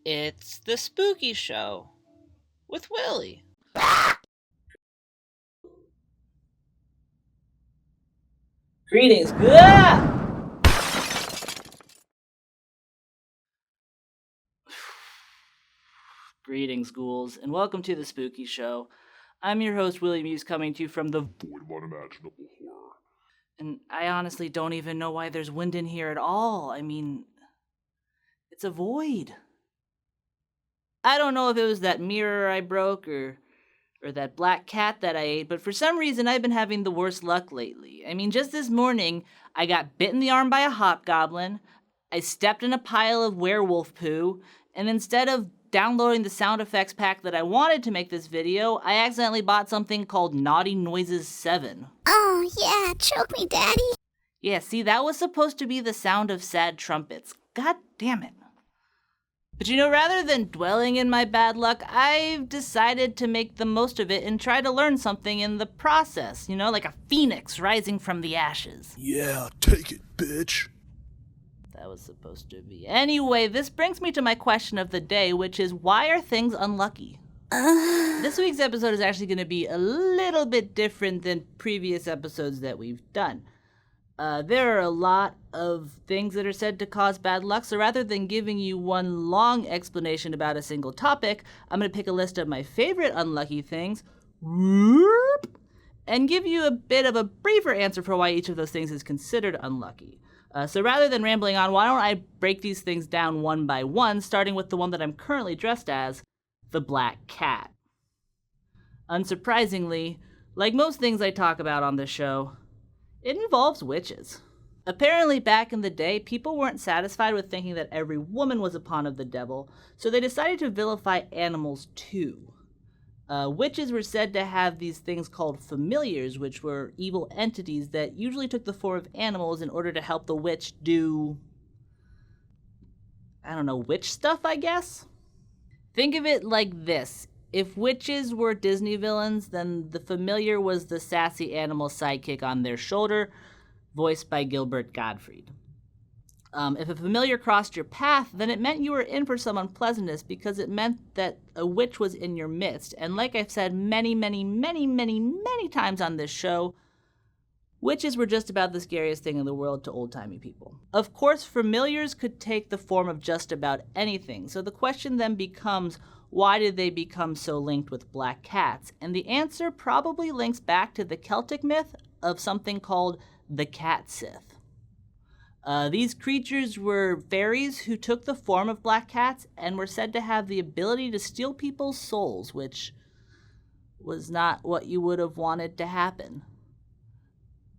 It's the Spooky Show with Willie. Greetings. Greetings, ghouls, and welcome to the Spooky Show. I'm your host, Willie Muse, coming to you from the void of unimaginable horror. And I honestly don't even know why there's wind in here at all. I mean, it's a void. I don't know if it was that mirror I broke or that black cat that I ate, but for some reason I've been having the worst luck lately. I mean, just this morning, I got bit in the arm by a hobgoblin, I stepped in a pile of werewolf poo, and instead of downloading the sound effects pack that I wanted to make this video, I accidentally bought something called Naughty Noises 7. Oh, yeah, choke me, Daddy. Yeah, see, that was supposed to be the sound of sad trumpets. God damn it. But rather than dwelling in my bad luck, I've decided to make the most of it and try to learn something in the process, like a phoenix rising from the ashes. Yeah, take it, bitch. That was supposed to be. Anyway, this brings me to my question of the day, which is, why are things unlucky? This week's episode is actually going to be a little bit different than previous episodes that we've done. There are a lot of things that are said to cause bad luck, so rather than giving you one long explanation about a single topic, I'm going to pick a list of my favorite unlucky things, and give you a bit of a briefer answer for why each of those things is considered unlucky. So rather than rambling on, why don't I break these things down one by one, starting with the one that I'm currently dressed as, the Black Cat. Unsurprisingly, like most things I talk about on this show, it involves witches. Apparently, back in the day, people weren't satisfied with thinking that every woman was a pawn of the devil, so they decided to vilify animals too. Witches were said to have these things called familiars, which were evil entities that usually took the form of animals in order to help the witch do, witch stuff, I guess? Think of it like this. If witches were Disney villains, then the familiar was the sassy animal sidekick on their shoulder, voiced by Gilbert Gottfried. If a familiar crossed your path, then it meant you were in for some unpleasantness because it meant that a witch was in your midst. And like I've said many times on this show, witches were just about the scariest thing in the world to old-timey people. Of course, familiars could take the form of just about anything, so the question then becomes, why did they become so linked with black cats? And the answer probably links back to the Celtic myth of something called the Cat Sith. These creatures were fairies who took the form of black cats and were said to have the ability to steal people's souls, which was not what you would have wanted to happen.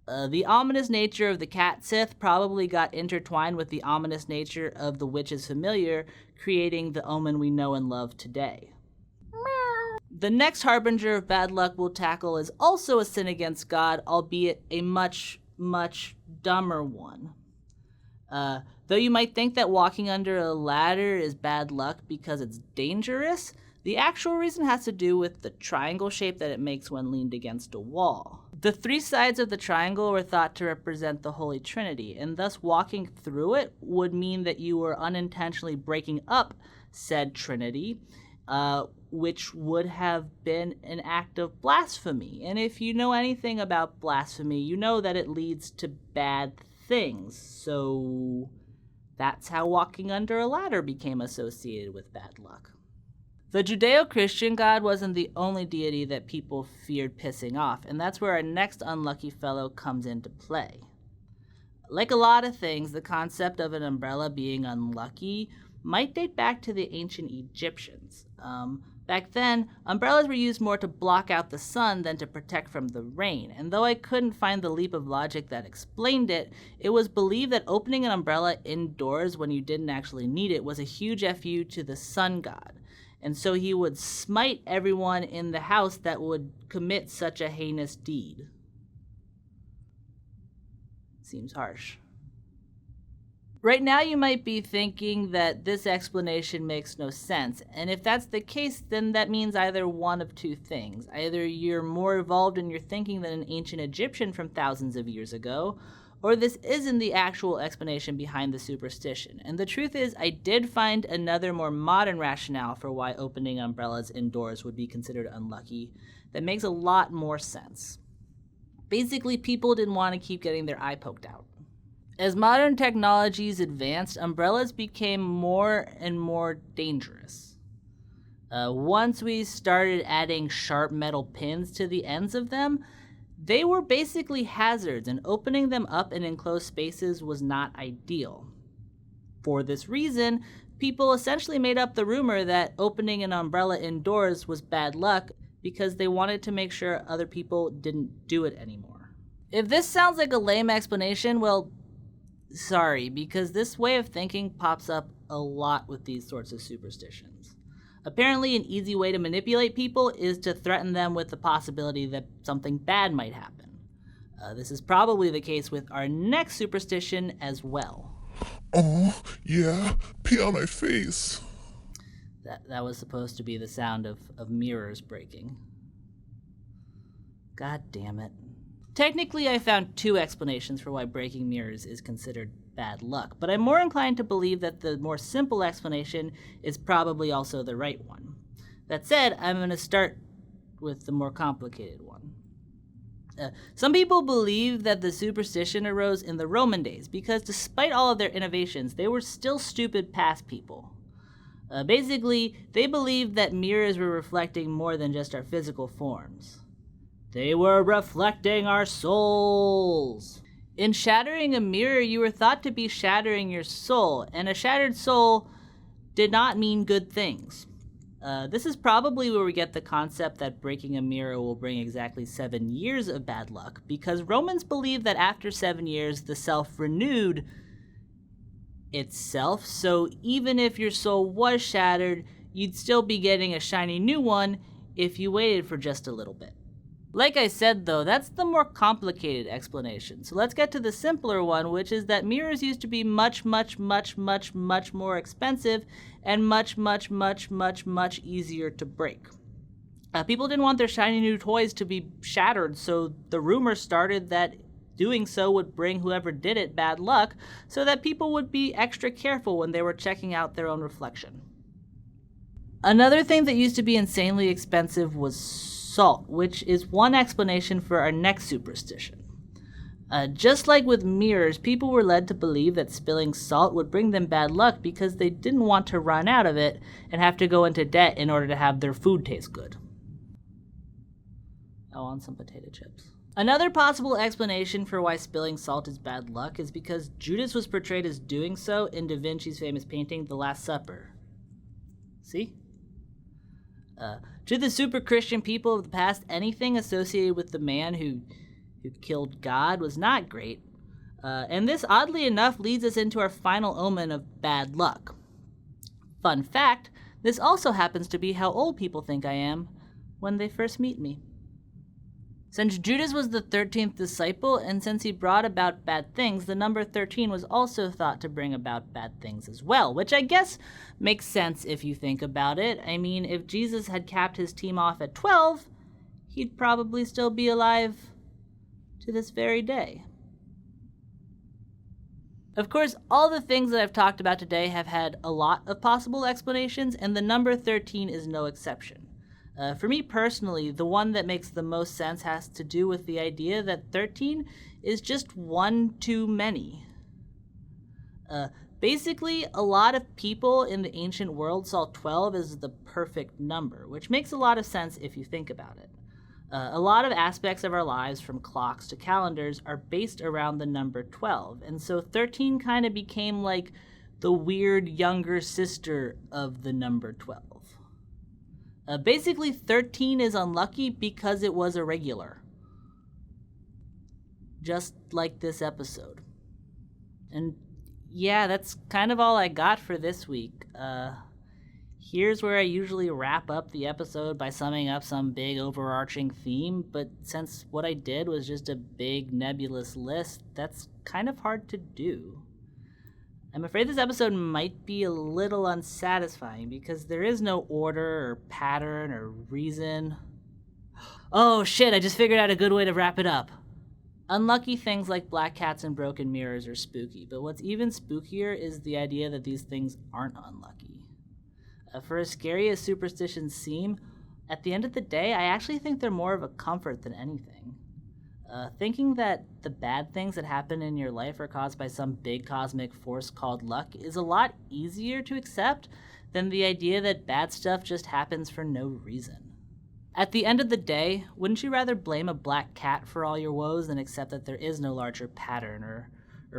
The ominous nature of the Cat Sith probably got intertwined with the ominous nature of the witch's familiar, creating the omen we know and love today. The next harbinger of bad luck we'll tackle is also a sin against God, albeit a much dumber one. Though you might think that walking under a ladder is bad luck because it's dangerous, the actual reason has to do with the triangle shape that it makes when leaned against a wall. The three sides of the triangle were thought to represent the Holy Trinity, and thus walking through it would mean that you were unintentionally breaking up said Trinity, which would have been an act of blasphemy. And if you know anything about blasphemy, you know that it leads to bad things. So that's how walking under a ladder became associated with bad luck. The Judeo-Christian God wasn't the only deity that people feared pissing off, and that's where our next unlucky fellow comes into play. Like a lot of things, the concept of an umbrella being unlucky might date back to the ancient Egyptians. Back then, umbrellas were used more to block out the sun than to protect from the rain, and though I couldn't find the leap of logic that explained it, it was believed that opening an umbrella indoors when you didn't actually need it was a huge FU to the sun god, and so he would smite everyone in the house that would commit such a heinous deed. Seems harsh. Right now you might be thinking that this explanation makes no sense, and if that's the case, then that means either one of two things. Either you're more evolved in your thinking than an ancient Egyptian from thousands of years ago, or this isn't the actual explanation behind the superstition. And the truth is, I did find another more modern rationale for why opening umbrellas indoors would be considered unlucky that makes a lot more sense. Basically, people didn't want to keep getting their eye poked out. As modern technologies advanced, umbrellas became more and more dangerous. Once we started adding sharp metal pins to the ends of them, they were basically hazards, and opening them up in enclosed spaces was not ideal. For this reason, people essentially made up the rumor that opening an umbrella indoors was bad luck because they wanted to make sure other people didn't do it anymore. If this sounds like a lame explanation, well, sorry, because this way of thinking pops up a lot with these sorts of superstitions. Apparently, an easy way to manipulate people is to threaten them with the possibility that something bad might happen. This is probably the case with our next superstition as well. Oh, yeah, pee on my face. That was supposed to be the sound of mirrors breaking. God damn it. Technically, I found two explanations for why breaking mirrors is considered bad luck, but I'm more inclined to believe that the more simple explanation is probably also the right one. That said, I'm going to start with the more complicated one. Some people believe that the superstition arose in the Roman days because despite all of their innovations, they were still stupid past people. Basically, they believed that mirrors were reflecting more than just our physical forms. They were reflecting our souls. In shattering a mirror, you were thought to be shattering your soul, and a shattered soul did not mean good things. This is probably where we get the concept that breaking a mirror will bring exactly 7 years of bad luck, because Romans believed that after 7 years, the self renewed itself, so even if your soul was shattered, you'd still be getting a shiny new one if you waited for just a little bit. Like I said though, that's the more complicated explanation, so let's get to the simpler one, which is that mirrors used to be much more expensive and much easier to break. People didn't want their shiny new toys to be shattered, so the rumor started that doing so would bring whoever did it bad luck, so that people would be extra careful when they were checking out their own reflection. Another thing that used to be insanely expensive was salt, which is one explanation for our next superstition. Just like with mirrors, people were led to believe that spilling salt would bring them bad luck because they didn't want to run out of it and have to go into debt in order to have their food taste good. I want some potato chips. Another possible explanation for why spilling salt is bad luck is because Judas was portrayed as doing so in Da Vinci's famous painting, The Last Supper. See? To the super Christian people of the past, anything associated with the man who killed God was not great. And this, oddly enough, leads us into our final omen of bad luck. Fun fact, this also happens to be how old people think I am when they first meet me. Since Judas was the 13th disciple, and since he brought about bad things, the number 13 was also thought to bring about bad things as well, which I guess makes sense if you think about it. I mean, if Jesus had capped his team off at 12, he'd probably still be alive to this very day. Of course, all the things that I've talked about today have had a lot of possible explanations, and the number 13 is no exception. For me personally, the one that makes the most sense has to do with the idea that 13 is just one too many. Basically, a lot of people in the ancient world saw 12 as the perfect number, which makes a lot of sense if you think about it. A lot of aspects of our lives, from clocks to calendars, are based around the number 12, and so 13 kind of became like the weird younger sister of the number 12. Basically, 13 is unlucky because it was irregular. Just like this episode. And yeah, that's kind of all I got for this week. Here's where I usually wrap up the episode by summing up some big overarching theme, but since what I did was just a big nebulous list, that's kind of hard to do. I'm afraid this episode might be a little unsatisfying because there is no order or pattern or reason. Oh shit, I just figured out a good way to wrap it up. Unlucky things like black cats and broken mirrors are spooky, but what's even spookier is the idea that these things aren't unlucky. For as scary as superstitions seem, at the end of the day, I actually think they're more of a comfort than anything. Thinking that the bad things that happen in your life are caused by some big cosmic force called luck is a lot easier to accept than the idea that bad stuff just happens for no reason. At the end of the day, wouldn't you rather blame a black cat for all your woes than accept that there is no larger pattern or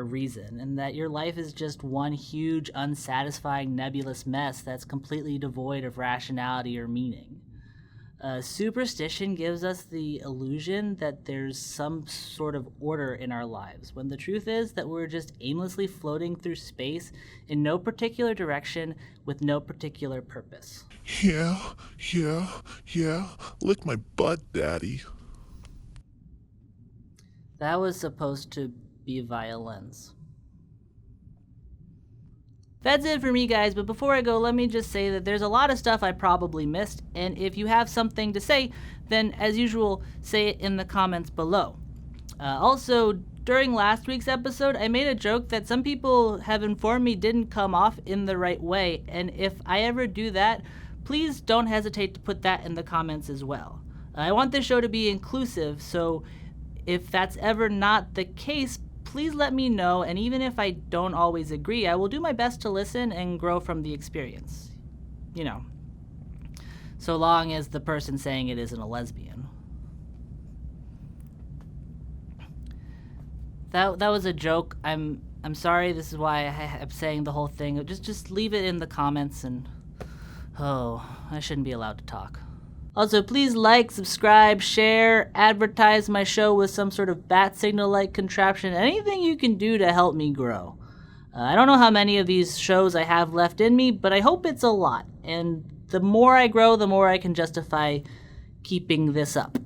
reason, and that your life is just one huge, unsatisfying, nebulous mess that's completely devoid of rationality or meaning? Superstition gives us the illusion that there's some sort of order in our lives, when the truth is that we're just aimlessly floating through space in no particular direction with no particular purpose. Yeah. Lick my butt, Daddy. That was supposed to be violence. That's it for me, guys, but before I go, let me just say that there's a lot of stuff I probably missed, and if you have something to say, then as usual, say it in the comments below. Also, during last week's episode, I made a joke that some people have informed me didn't come off in the right way, and if I ever do that, please don't hesitate to put that in the comments as well. I want this show to be inclusive, so if that's ever not the case, please let me know, and even if I don't always agree, I will do my best to listen and grow from the experience. You know, so long as the person saying it isn't a lesbian. That was a joke. I'm sorry. This is why I'm saying the whole thing. Just leave it in the comments, and I shouldn't be allowed to talk. Also, please like, subscribe, share, advertise my show with some sort of bat signal-like contraption, anything you can do to help me grow. I don't know how many of these shows I have left in me, but I hope it's a lot. And the more I grow, the more I can justify keeping this up.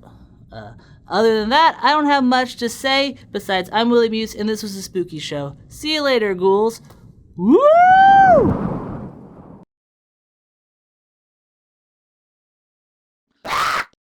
Other than that, I don't have much to say. Besides, I'm Willie Muse, and this was a spooky show. See you later, ghouls. Woo!